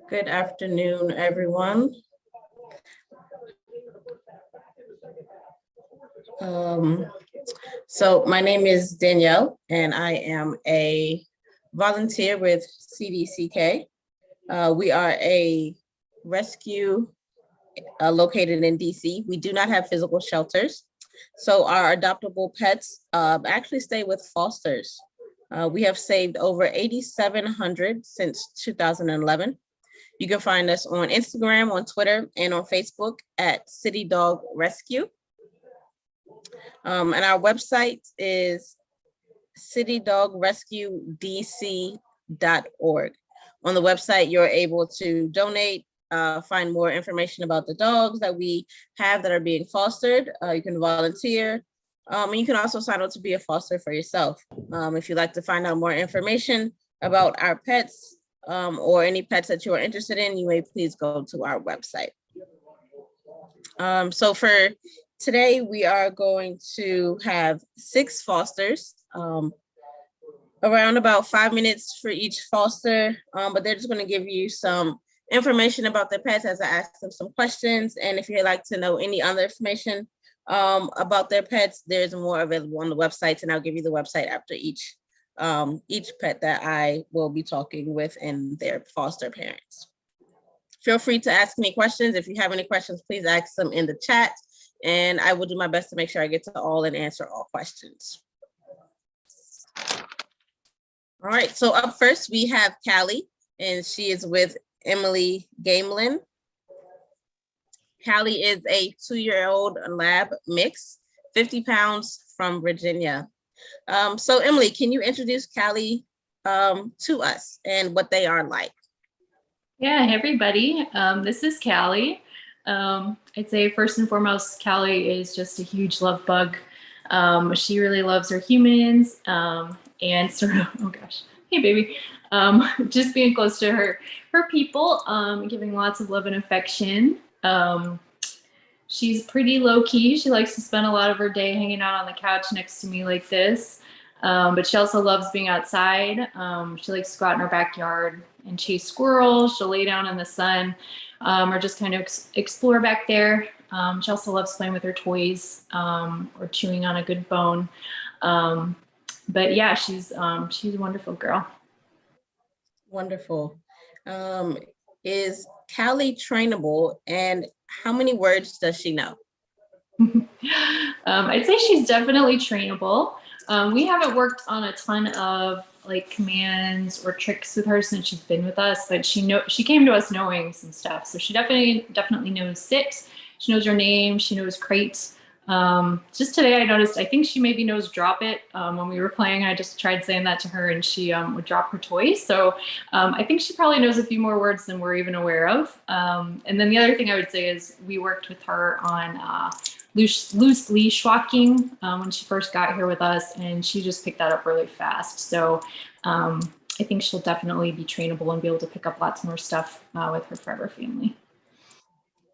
Good afternoon, everyone. Um, so my name is Danielle, and I am a volunteer with CDCK. We are a rescue located in DC. We do not have physical shelters. So our adoptable pets actually stay with fosters. We have saved over 8,700 since 2011. You can find us on Instagram, on Twitter, and on Facebook at City Dog Rescue. And our website is citydogrescuedc.org. On the website, you're able to donate, find more information about the dogs that we have that are being fostered. You can volunteer, and you can also sign up to be a foster for yourself. If you'd like to find out more information about our pets or any pets that you are interested in, you may please go to our website. So for today, we are going to have 6 fosters, around about 5 minutes for each foster, but they're just going to give you some information about their pets as I ask them some questions. And if you'd like to know any other information about their pets, there's more available on the website, and I'll give you the website after each pet that I will be talking with and their foster parents. Feel free to ask me questions. If you have any questions, please ask them in the chat, and I will do my best to make sure I get to all and answer all questions. All right, so up first we have Callie, and she is with Emily Gamelin. Callie is a 2-year-old lab mix, 50 pounds, from Virginia. So Emily, can you introduce Callie to us and what they are like? Yeah, hey everybody. This is Callie. I'd say first and foremost, Callie is just a huge love bug. She really loves her humans and sort of, oh gosh, hey baby, just being close to her people, giving lots of love and affection. She's pretty low key. She likes to spend a lot of her day hanging out on the couch next to me like this. But she also loves being outside. She likes to go out in her backyard and chase squirrels. She'll lay down in the sun or just kind of explore back there. She also loves playing with her toys or chewing on a good bone. But yeah, she's a wonderful girl. Wonderful. Is Callie trainable, and how many words does she know? I'd say she's definitely trainable. We haven't worked on a ton of like commands or tricks with her since she's been with us, but she came to us knowing some stuff. So she definitely knows sit. She knows her name. She knows crate. Just today I noticed, I think she maybe knows drop it. When we were playing, I just tried saying that to her and she would drop her toys. So I think she probably knows a few more words than we're even aware of. And then the other thing I would say is we worked with her on loose leash walking when she first got here with us, and she just picked that up really fast. So I think she'll definitely be trainable and be able to pick up lots more stuff with her forever family.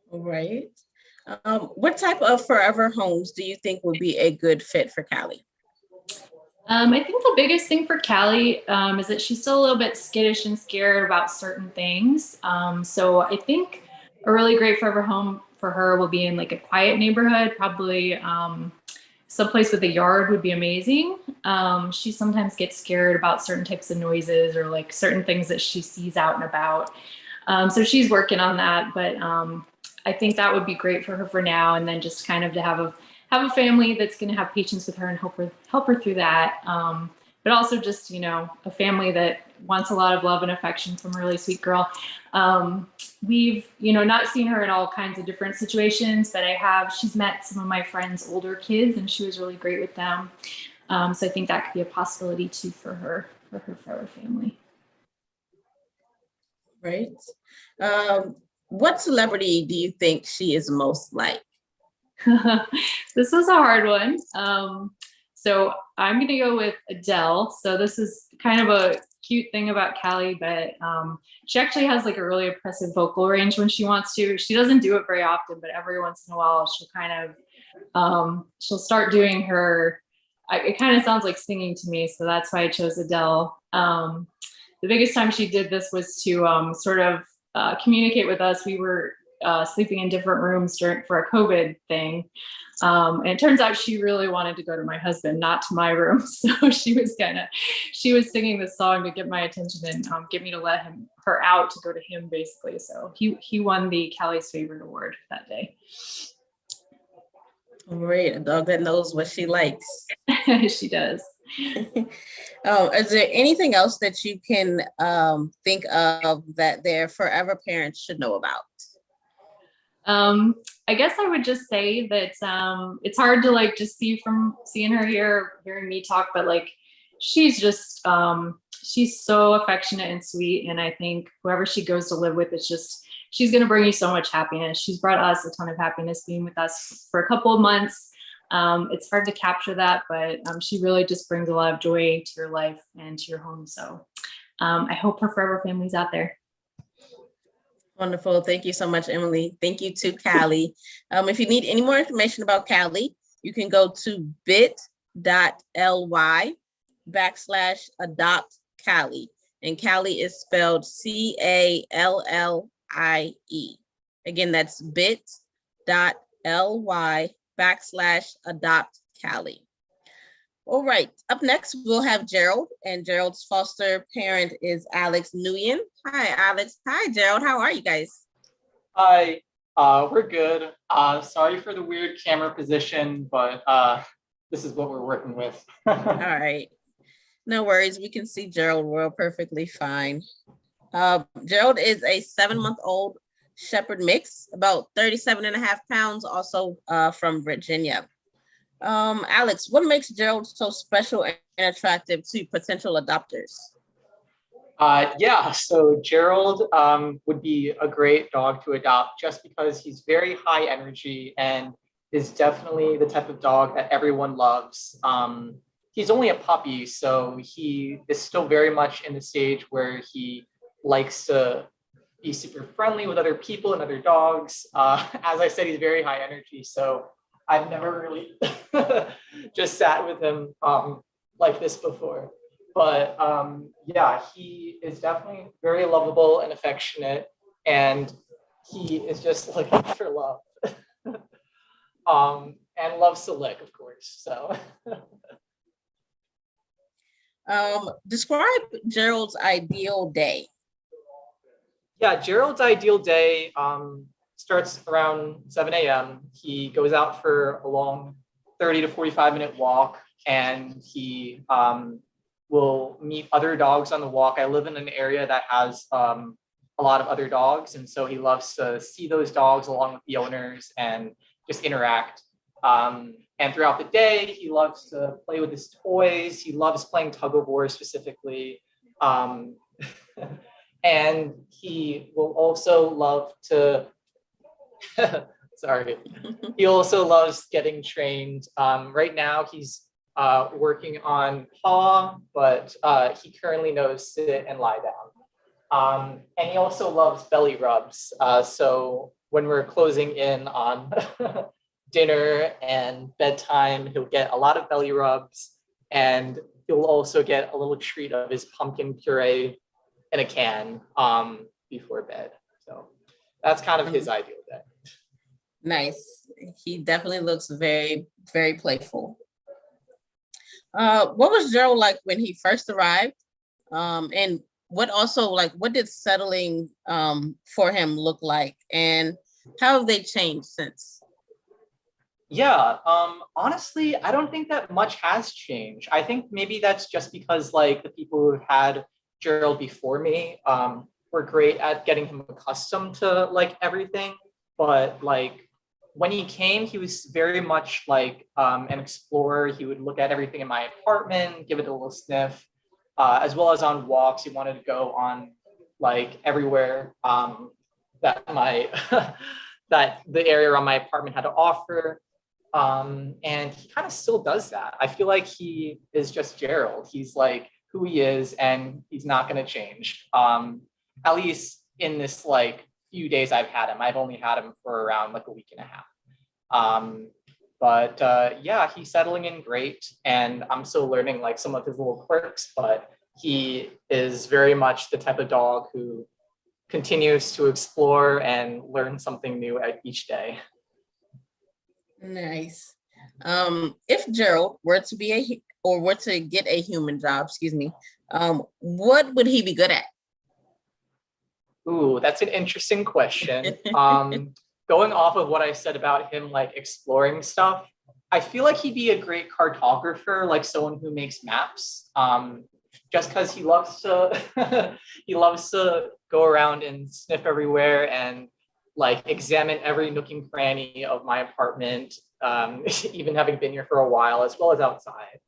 All right. What type of forever homes do you think would be a good fit for Callie? I think the biggest thing for Callie is that she's still a little bit skittish and scared about certain things. So I think a really great forever home for her will be in like a quiet neighborhood, probably someplace with a yard would be amazing. She sometimes gets scared about certain types of noises or like certain things that she sees out and about. So she's working on that, but I think that would be great for her for now, and then just kind of to have a family that's going to have patience with her and help her through that. But also just, a family that wants a lot of love and affection from a really sweet girl. We've, not seen her in all kinds of different situations, but she's met some of my friends' older kids and she was really great with them. So I think that could be a possibility too for her forever family. Right. What celebrity do you think she is most like? This was a hard one. So I'm going to go with Adele. So this is kind of a cute thing about Callie, but she actually has like a really impressive vocal range when she wants to. She doesn't do it very often, but every once in a while she'll kind of, she'll start doing her, it kind of sounds like singing to me. So that's why I chose Adele. The biggest time she did this was to sort of communicate with us. We were sleeping in different rooms for a COVID thing. And it turns out she really wanted to go to my husband, not to my room. So she was singing this song to get my attention and get me to let her out to go to him, basically. So he won the Callie's Favorite Award that day. Great, a dog that knows what she likes. She does. Is there anything else that you can think of that their forever parents should know about? I guess I would just say that it's hard to like just seeing her here, hearing me talk, but like she's just she's so affectionate and sweet, and I think whoever she goes to live with, she's gonna bring you so much happiness. She's brought us a ton of happiness being with us for a couple of months. It's hard to capture that, but she really just brings a lot of joy to your life and to your home. So I hope her forever family's out there. Wonderful. Thank you so much, Emily. Thank you to Callie. If you need any more information about Callie, you can go to bit.ly/adopt Callie. And Callie is spelled Callie. Again, that's bit.ly/adopt Callie. All right, up next, we'll have Gerald, and Gerald's foster parent is Alex Nguyen. Hi, Alex. Hi, Gerald. How are you guys? Hi, we're good. Sorry for the weird camera position, but this is what we're working with. All right. No worries. We can see Gerald real perfectly fine. Gerald is a 7-month-old Shepherd mix, about 37.5 pounds, also from Virginia. Alex, what makes Gerald so special and attractive to potential adopters? So Gerald would be a great dog to adopt just because he's very high energy and is definitely the type of dog that everyone loves. He's only a puppy, so he is still very much in the stage where he likes to be super friendly with other people and other dogs. As I said, he's very high energy, so I've never really just sat with him like this before. But he is definitely very lovable and affectionate, and he is just looking for love. And loves to lick, of course. So describe Gerald's ideal day. Yeah, Gerald's ideal day starts around 7 a.m. He goes out for a long 30 to 45-minute walk, and he will meet other dogs on the walk. I live in an area that has a lot of other dogs, and so he loves to see those dogs along with the owners and just interact. And throughout the day, he loves to play with his toys. He loves playing tug of war specifically. And he will also love to, he also loves getting trained. Right now, he's working on paw, but he currently knows sit and lie down. And he also loves belly rubs. So when we're closing in on dinner and bedtime, he'll get a lot of belly rubs, and he'll also get a little treat of his pumpkin puree in a can before bed. So that's kind of his ideal day. Nice. He definitely looks very, very playful. What was Gerald like when he first arrived? And what did settling for him look like? And how have they changed since? Yeah, honestly, I don't think that much has changed. I think maybe that's just because like the people who had Gerald before me were great at getting him accustomed to like everything. But like when he came, he was very much like an explorer. He would look at everything in my apartment, give it a little sniff, as well as on walks. He wanted to go on like everywhere that my that the area around my apartment had to offer. And he kind of still does that. I feel like he is just Gerald. He's like who he is, and he's not going to change. At least in this like few days I've had him. I've only had him for around like a week and a half. But he's settling in great, and I'm still learning like some of his little quirks, but he is very much the type of dog who continues to explore and learn something new each day. Nice. If Gerald were to be were to get a human job, excuse me, what would he be good at? Ooh, that's an interesting question. Going off of what I said about him like exploring stuff, I feel like he'd be a great cartographer, like someone who makes maps. Just because he loves to he loves to go around and sniff everywhere and like examine every nook and cranny of my apartment, even having been here for a while, as well as outside.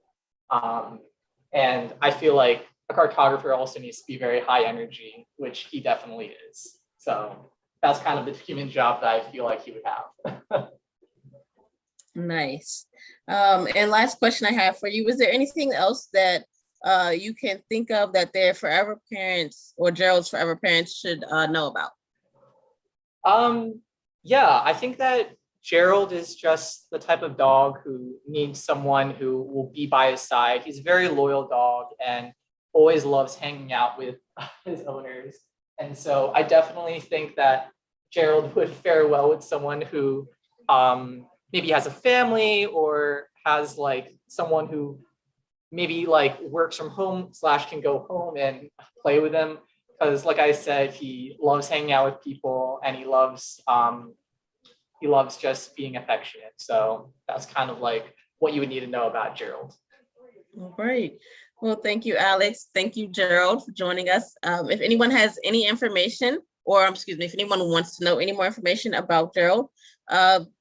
And I feel like a cartographer also needs to be very high energy, which he definitely is. So that's kind of the human job that I feel like he would have. Nice. And last question I have for you, is there anything else that you can think of that their forever parents or Gerald's forever parents should know about? Yeah, I think that Gerald is just the type of dog who needs someone who will be by his side. He's a very loyal dog and always loves hanging out with his owners. And so I definitely think that Gerald would fare well with someone who maybe has a family or has like someone who maybe like works from home / can go home and play with him. Because like I said, he loves hanging out with people and he loves just being affectionate. So that's kind of like what you would need to know about Gerald. All right. Well, thank you, Alex. Thank you, Gerald, for joining us. If anyone has any information, or excuse me, if anyone wants to know any more information about Gerald,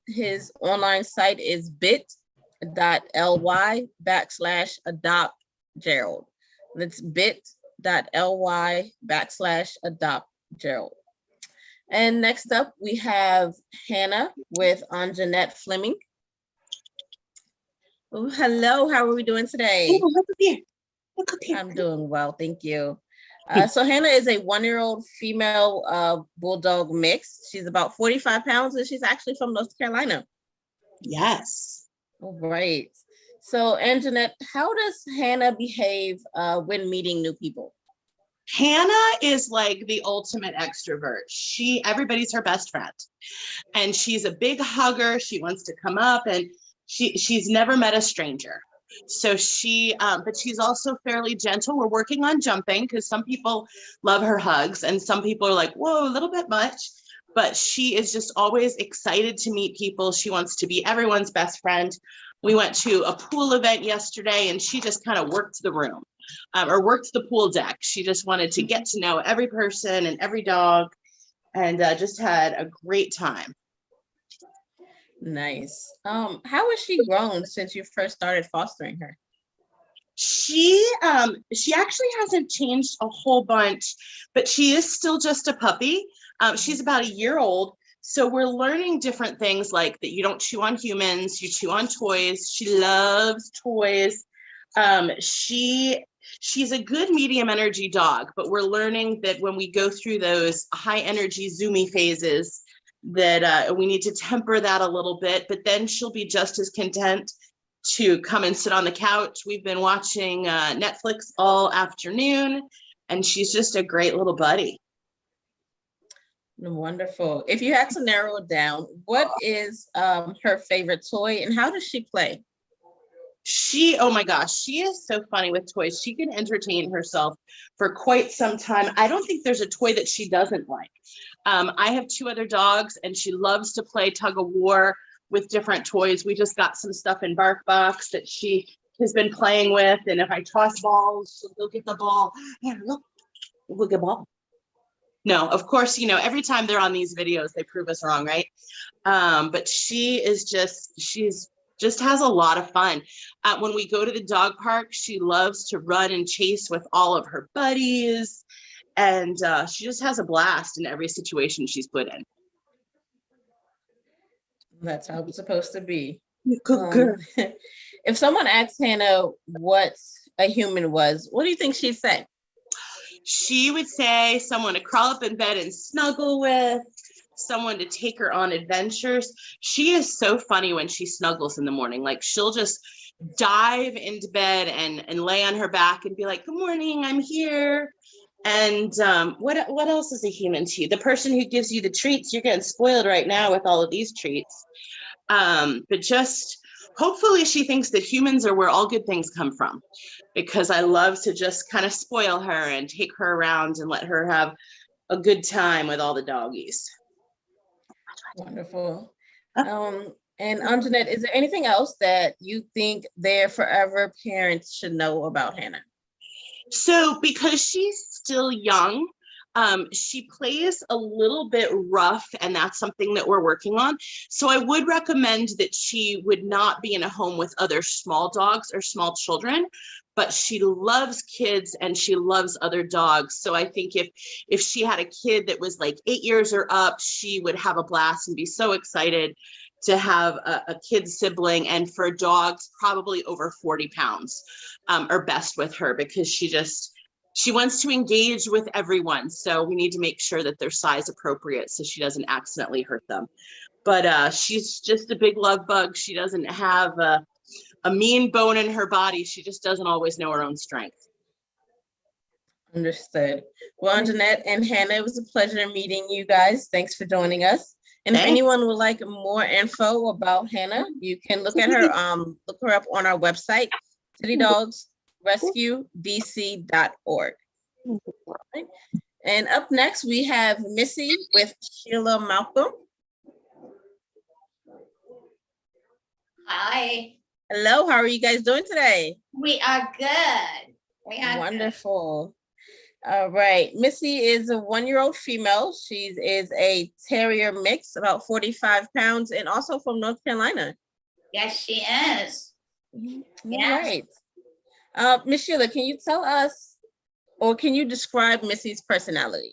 his online site is bit.ly/adopt Gerald. That's bit.ly/adopt Gerald. And next up, we have Hannah with Anjanette Fleming. Oh, hello, how are we doing today? Oh, look up here. Look up here. I'm doing well, thank you. So Hannah is a 1-year-old female bulldog mix. She's about 45 pounds and she's actually from North Carolina. Yes. All right. So Anjanette, how does Hannah behave when meeting new people? Hannah is like the ultimate extrovert. Everybody's her best friend. And she's a big hugger. She wants to come up and she's never met a stranger. So but she's also fairly gentle. We're working on jumping because some people love her hugs and some people are like, whoa, a little bit much. But she is just always excited to meet people. She wants to be everyone's best friend. We went to a pool event yesterday and she just kind of worked the room or worked the pool deck. She just wanted to get to know every person and every dog and just had a great time. Nice. How has she grown since you first started fostering her? She actually hasn't changed a whole bunch, but she is still just a puppy. She's about a year old. So we're learning different things like that you don't chew on humans, you chew on toys. She loves toys. She's a good medium energy dog, but we're learning that when we go through those high energy zoomy phases, that we need to temper that a little bit, but then she'll be just as content to come and sit on the couch. We've been watching Netflix all afternoon, and she's just a great little buddy. Wonderful. If you had to narrow it down, what is her favorite toy and how does she play? Oh my gosh, she is so funny with toys. She can entertain herself for quite some time. I don't think there's a toy that she doesn't like. I have 2 other dogs and she loves to play tug of war with different toys. We just got some stuff in Bark Box that she has been playing with. And if I toss balls, she'll go get the ball. Yeah, look at ball. No, of course, every time they're on these videos, they prove us wrong, right? But she's just has a lot of fun. When we go to the dog park, she loves to run and chase with all of her buddies. And she just has a blast in every situation she's put in. That's how it's supposed to be. Good girl. If someone asked Hannah what a human was, what do you think she'd say? She would say someone to crawl up in bed and snuggle with, someone to take her on adventures. She is so funny when she snuggles in the morning. Like she'll just dive into bed and lay on her back and be like, good morning, I'm here. And what else is a human to you? The person who gives you the treats, you're getting spoiled right now with all of these treats. But just hopefully she thinks that humans are where all good things come from, because I love to just kind of spoil her and take her around and let her have a good time with all the doggies. Wonderful. And Anjanette, is there anything else that you think their forever parents should know about Hannah? So because she's still young, she plays a little bit rough, and that's something that we're working on. So I would recommend that she would not be in a home with other small dogs or small children, but she loves kids and she loves other dogs. So I think if she had a kid that was like 8 years or up, she would have a blast and be so excited to have a kid sibling. And for dogs, probably over 40 pounds are best with her, because she wants to engage with everyone. So we need to make sure that they're size appropriate so she doesn't accidentally hurt them. But she's just a big love bug. She doesn't have a mean bone in her body. She just doesn't always know her own strength. Understood. Well, Anjanette and Hannah, it was a pleasure meeting you guys. Thanks for joining us. And if Thanks. anyone would like more info about Hannah, you can look at her, look her up on our website, citydogsrescuedc.org. Right. And up next, we have Missy with Sheila Malcolm. Hi, Hello, how are you guys doing today? we are good. We are good. Wonderful. All right, Missy is a 1-year-old female. She is a terrier mix, about 45 pounds, and also from North Carolina. Yes, she is. All Yes. right. Miss Sheila, can you tell us, or can you describe Missy's personality?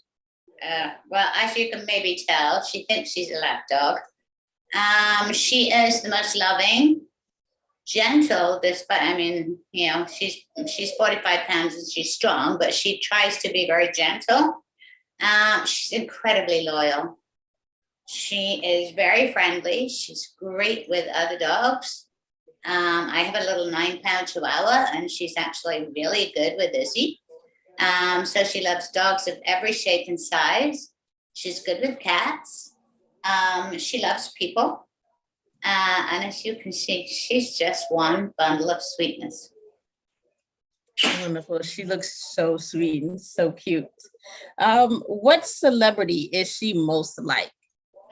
Well, as you can maybe tell, she thinks she's a lap dog. She is the most loving, gentle, despite, I mean, you know, she's 45 pounds and she's strong, but she tries to be very gentle. She's incredibly loyal. She is very friendly. She's great with other dogs. I have a little 9-pound Chihuahua, and she's actually really good with Izzy. So she loves dogs of every shape and size. She's good with cats. She loves people. And as you can see, she's just one bundle of sweetness. Wonderful. She looks so sweet and so cute. What celebrity is she most like?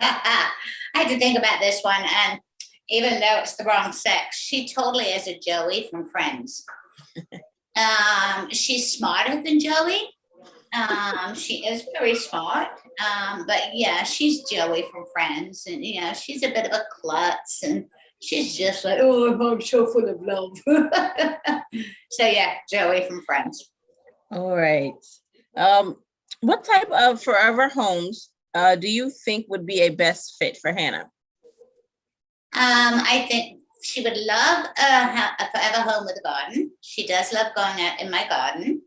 I had to think about this one, and even though it's the wrong sex, she totally is a Joey from Friends. She's smarter than Joey. She is very smart. But yeah, she's Joey from Friends, and you know, she's a bit of a klutz, and she's just like, oh, I'm so full of love. So yeah, Joey from Friends. All right. What type of forever homes do you think would be a best fit for Hannah? I think she would love a forever home with a garden. She does love going out in my garden.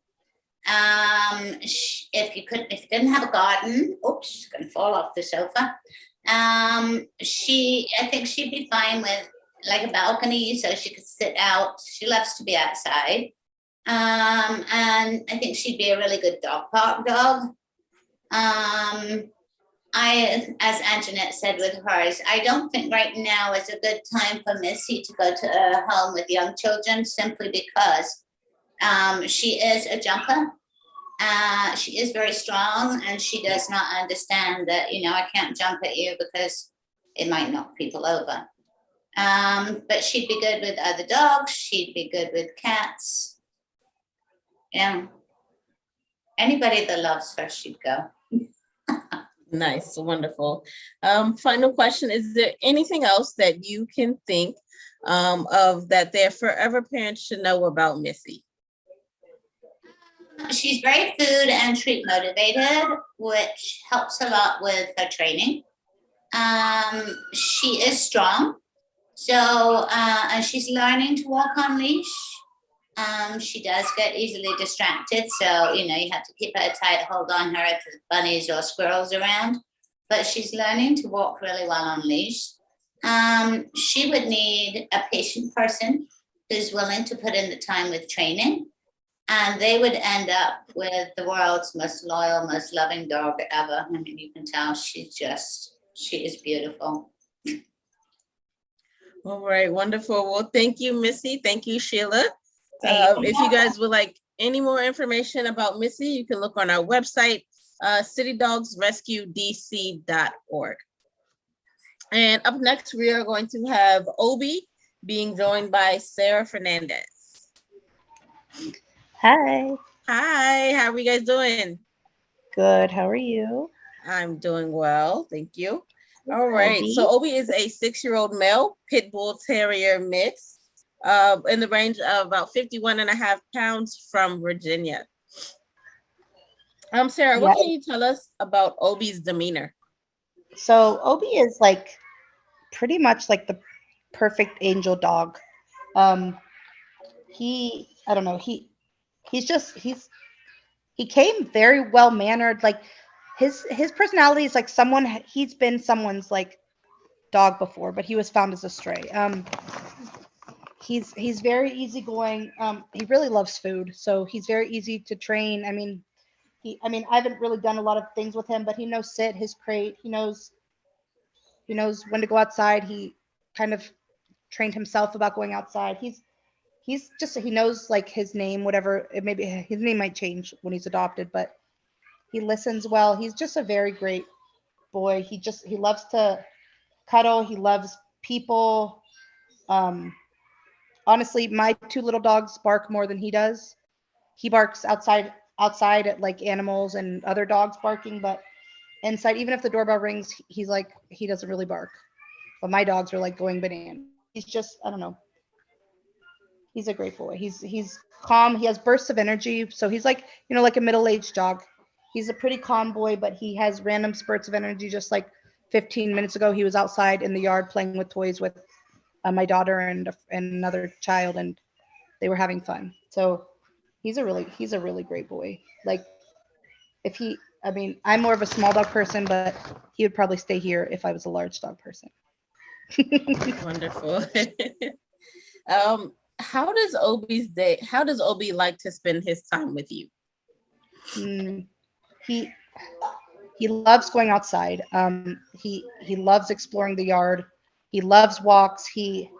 If you didn't have a garden, oops, she's gonna fall off the sofa. I think she'd be fine with like a balcony so she could sit out. She loves to be outside. And I think she'd be a really good dog park dog. As Anjanette said with hers, I don't think right now is a good time for Missy to go to a home with young children, simply because she is a jumper. She is very strong, and she does not understand that, you know, I can't jump at you because it might knock people over. But she'd be good with other dogs. She'd be good with cats. Yeah. Anybody that loves her, she'd go. Nice, wonderful. Final question, is there anything else that you can think of that their forever parents should know about Missy? She's very food and treat motivated, which helps a lot with her training. She is strong, so and she's learning to walk on leash. She does get easily distracted, so you know, you have to keep her a tight hold on her if there's bunnies or squirrels around. But she's learning to walk really well on leash. She would need a patient person who's willing to put in the time with training. And they would end up with the world's most loyal, most loving dog ever. I mean, you can tell she is beautiful. All right, wonderful. Well, thank you, Missy. Thank you, Sheila. Thank you. If you guys would like any more information about Missy, you can look on our website, citydogsrescuedc.org. And up next, we are going to have Obie being joined by Sarah Fernandez. Hi. Hi, how are you guys doing? Good. How are you? I'm doing well, thank you. All right, Obie? so Obie is a 6-year-old male pit bull terrier mix in the range of about 51.5 pounds from Virginia. Sarah, what can you tell us about Obie's demeanor? So Obie is like pretty much like the perfect angel dog. I don't know, he came very well mannered. Like his personality is like he's been someone's like dog before, but he was found as a stray. He's very easygoing. He really loves food, so he's very easy to train. I mean, I haven't really done a lot of things with him, but he knows sit, his crate. He knows when to go outside. He kind of trained himself about going outside. He knows like his name, whatever it may be. His name might change when he's adopted, but he listens well. He's just a very great boy. He loves to cuddle. He loves people. Honestly, my 2 little dogs bark more than he does. He barks outside at like animals and other dogs barking, but inside, even if the doorbell rings, he's like, he doesn't really bark. But my dogs are like going bananas. He's just, I don't know. He's a great boy. He's calm. He has bursts of energy. So he's like, like a middle-aged dog. He's a pretty calm boy, but he has random spurts of energy. Just like 15 minutes ago, he was outside in the yard playing with toys with my daughter and another child, and they were having fun. So he's a really great boy. Like I'm more of a small dog person, but he would probably stay here if I was a large dog person. Wonderful. How does Obie like to spend his time with you? He loves going outside. He loves exploring the yard. He loves walks. He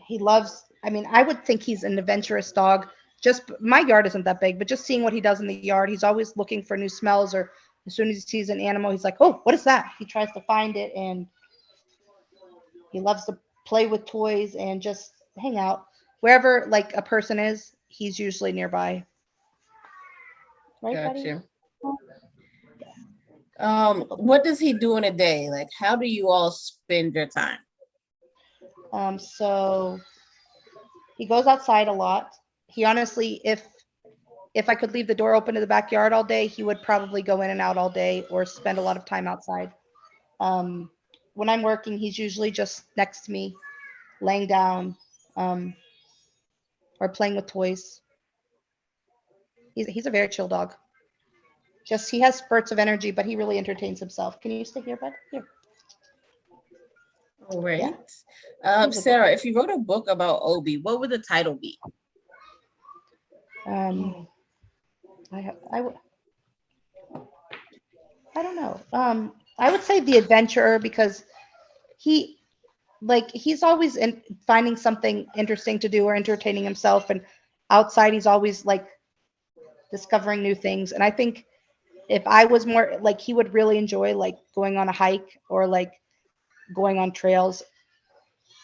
loves, I would think he's an adventurous dog. Just my yard isn't that big, but just seeing what he does in the yard, he's always looking for new smells, or as soon as he sees an animal, he's like, oh, what is that? He tries to find it, and he loves to play with toys and just hang out. Wherever like a person is, he's usually nearby. Right, Gotcha. buddy? What does he do in a day? Like, how do you all spend your time? So he goes outside a lot. He honestly, if I could leave the door open to the backyard all day, he would probably go in and out all day or spend a lot of time outside. When I'm working, he's usually just next to me, laying down, or playing with toys. He's a very chill dog. Just he has spurts of energy, but he really entertains himself. Can you stay here, bud? Here. All right. Yeah. Sarah, if you wrote a book about Obie, what would the title be? I don't know. I would say The Adventurer, because he's always finding something interesting to do or entertaining himself, and outside he's always like discovering new things. And I think if I was more like, he would really enjoy like going on a hike or like going on trails,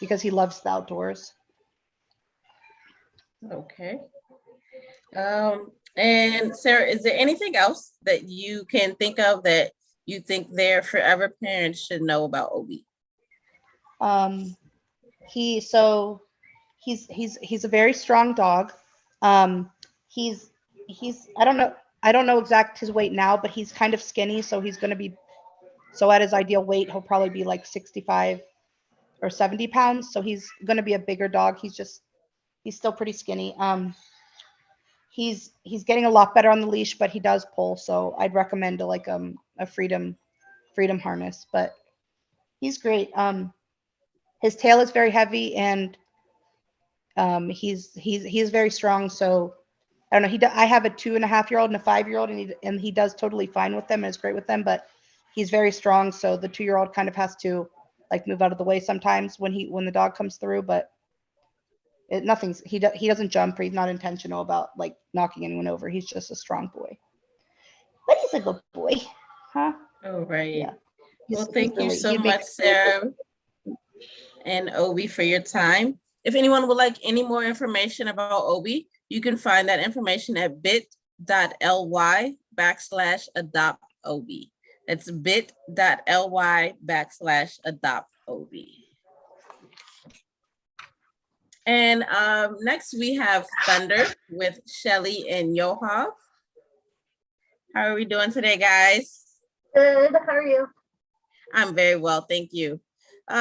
because he loves the outdoors. Okay. And Sarah, is there anything else that you can think of that you think their forever parents should know about Obie? He's a very strong dog. He's I don't know exact his weight now, but he's kind of skinny, so he's going to be, so at his ideal weight, he'll probably be like 65 or 70 pounds. So he's going to be a bigger dog. He's still pretty skinny. He's getting a lot better on the leash, but he does pull. So I'd recommend a freedom harness, but he's great. His tail is very heavy, and He's very strong. So I don't know. I have a 2.5-year-old and a 5-year-old, and he does totally fine with them and is great with them. But he's very strong. So the 2-year-old kind of has to like move out of the way sometimes when the dog comes through. But he doesn't jump, or he's not intentional about like knocking anyone over. He's just a strong boy. But he's a good boy, huh? All right. Yeah. Well, thank you so he'd much, Sarah and Obie, for your time. If anyone would like any more information about Obie, you can find that information at bit.ly/adopt-Obie. That's bit.ly/adopt-Obie. And next we have Thunder with Shelly and Yohav. How are we doing today, guys? Good. How are you? I'm very well, thank you.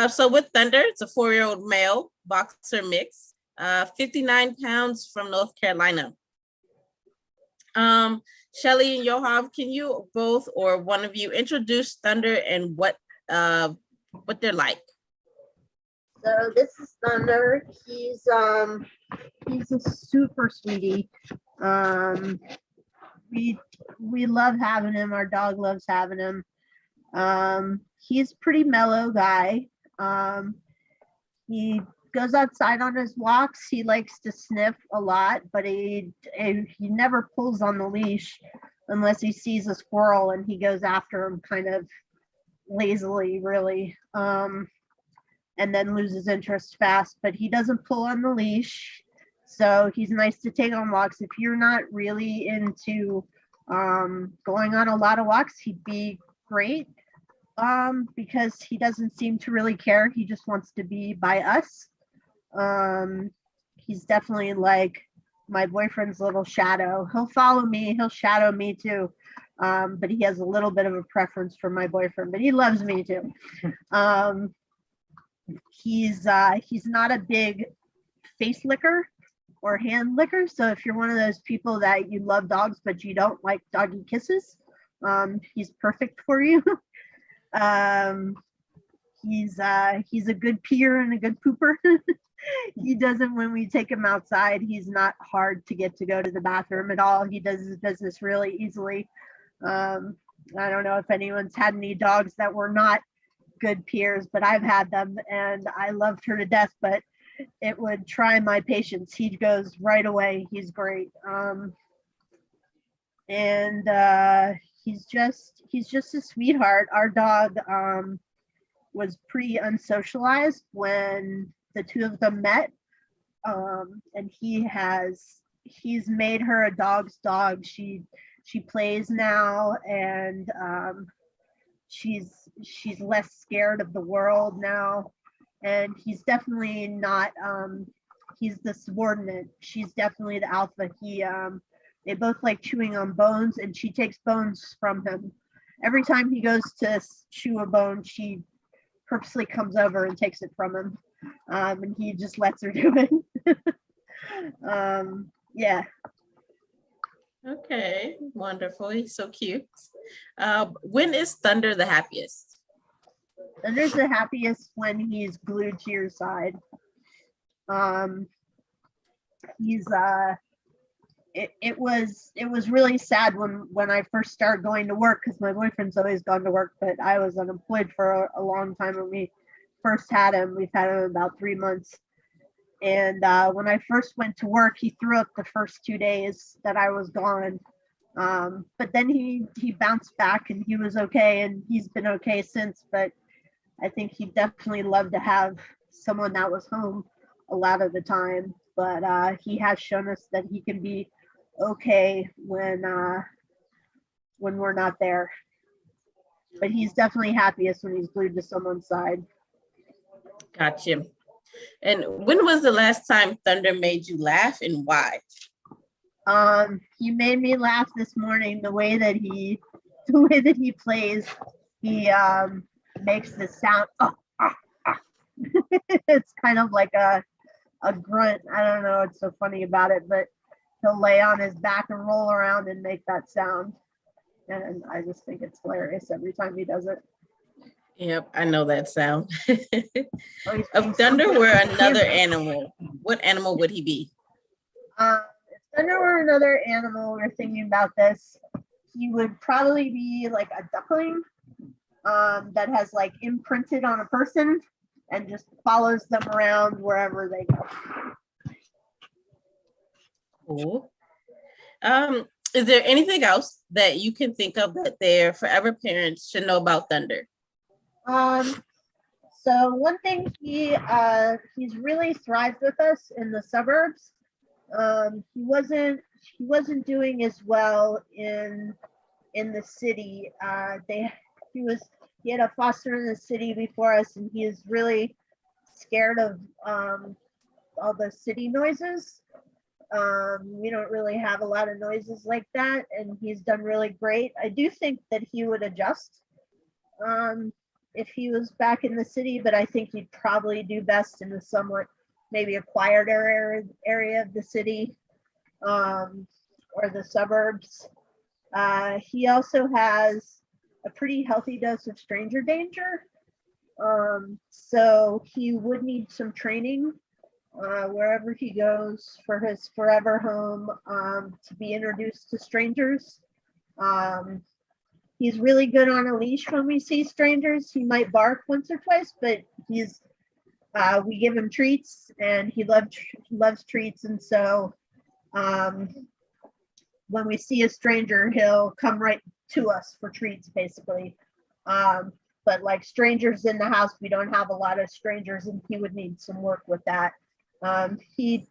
So with Thunder, it's a 4-year-old male boxer mix, 59 pounds from North Carolina. Shelly and Yohav, can you both or one of you introduce Thunder and what they're like? So this is Thunder. He's a super sweetie. We love having him. Our dog loves having him. He's a pretty mellow guy. He goes outside on his walks. He likes to sniff a lot, but he never pulls on the leash unless he sees a squirrel, and he goes after him kind of lazily, really, and then loses interest fast. But he doesn't pull on the leash, so he's nice to take on walks. If you're not really into going on a lot of walks, he'd be great. Because he doesn't seem to really care. He just wants to be by us. He's definitely like my boyfriend's little shadow. He'll follow me, he'll shadow me too. But he has a little bit of a preference for my boyfriend, but he loves me too. He's not a big face licker or hand licker. So if you're one of those people that you love dogs, but you don't like doggy kisses, he's perfect for you. He's a good peer and a good pooper. He doesn't, when we take him outside, he's not hard to get to go to the bathroom at all. He does his business really easily. I don't know if anyone's had any dogs that were not good peers, but I've had them and I loved her to death, but it would try my patience. He goes right away. He's great. He's just a sweetheart. Our dog was pretty unsocialized when the two of them met, and he's made her a dog's dog. She plays now, and she's less scared of the world now, and he's definitely not. He's the subordinate. She's definitely the alpha. They both like chewing on bones, and she takes bones from him. Every time he goes to chew a bone, she purposely comes over and takes it from him. And he just lets her do it. Yeah. Okay, wonderful. He's so cute. When is Thunder the happiest? Thunder's the happiest when he's glued to your side. It was really sad when I first started going to work, because my boyfriend's always gone to work, but I was unemployed for a long time when we first had him. We've had him about 3 months. And when I first went to work, he threw up the first 2 days that I was gone. But then he bounced back and he was okay, and he's been okay since. But I think he definitely loved to have someone that was home a lot of the time. But he has shown us that he can be okay when we're not there. But he's definitely happiest when he's glued to someone's side. Gotcha. And when was the last time Thunder made you laugh, and why? He made me laugh this morning. The way that he plays, he makes the sound. It's kind of like a grunt. I don't know what's so funny about it, but he'll lay on his back and roll around and make that sound. And I just think it's hilarious every time he does it. Yep, I know that sound. Oh, he's being If Thunder so were good. another animal, what animal would he be? If Thunder were another animal, we're thinking about this. He would probably be like a duckling that has like imprinted on a person and just follows them around wherever they go. Cool. Is there anything else that you can think of that their forever parents should know about Thunder? So one thing he's really thrived with us in the suburbs. He wasn't doing as well in the city. He had a foster in the city before us, and he is really scared of all the city noises. We don't really have a lot of noises like that, and he's done really great. I do think that he would adjust if he was back in the city, but I think he'd probably do best in the somewhat maybe a quieter area of the city or the suburbs. He also has a pretty healthy dose of stranger danger. So he would need some training wherever he goes for his forever home to be introduced to strangers. He's really good on a leash when we see strangers. He might bark once or twice, but we give him treats, and he loves treats. And so when we see a stranger, he'll come right to us for treats, basically. But like strangers in the house, we don't have a lot of strangers, and he would need some work with that. He's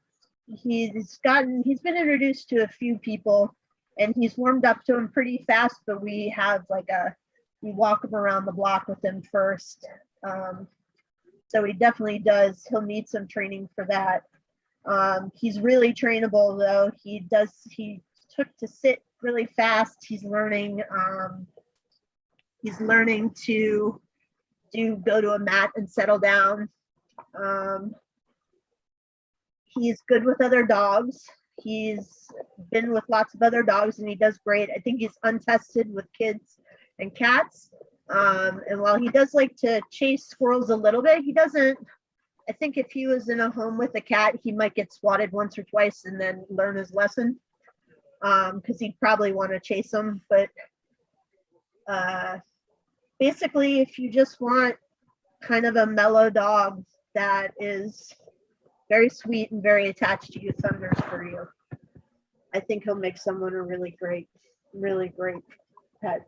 been introduced to a few people, and he's warmed up to them pretty fast, but we walk him around the block with him first. So he definitely he'll need some training for that. He's really trainable though. He took to sit really fast. He's learning to go to a mat and settle down. He's good with other dogs. He's been with lots of other dogs, and he does great. I think he's untested with kids and cats. And while he does like to chase squirrels a little bit, he doesn't. I think if he was in a home with a cat, he might get swatted once or twice and then learn his lesson, because he'd probably want to chase them. But basically, if you just want kind of a mellow dog that is very sweet and very attached to you, Thunder's for you. I think he'll make someone a really great pet.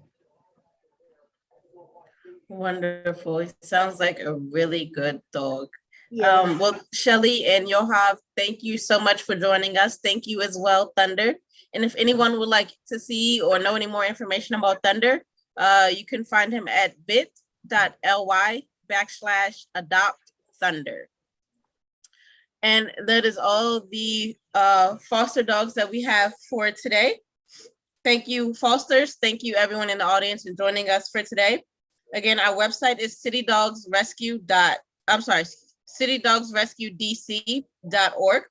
Wonderful. It sounds like a really good dog. Yeah. Well, Shelly and Yohav, thank you so much for joining us. Thank you as well, Thunder. And if anyone would like to see or know any more information about Thunder, you can find him at bit.ly/adopt-thunder. And that is all the foster dogs that we have for today. Thank you, fosters. Thank you, everyone in the audience, for joining us for today. Again, our website is citydogsrescuedc.org.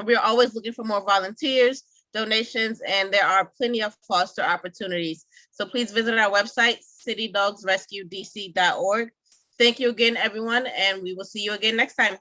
We're always looking for more volunteers, donations, and there are plenty of foster opportunities. So please visit our website, citydogsrescuedc.org. Thank you again, everyone, and we will see you again next time.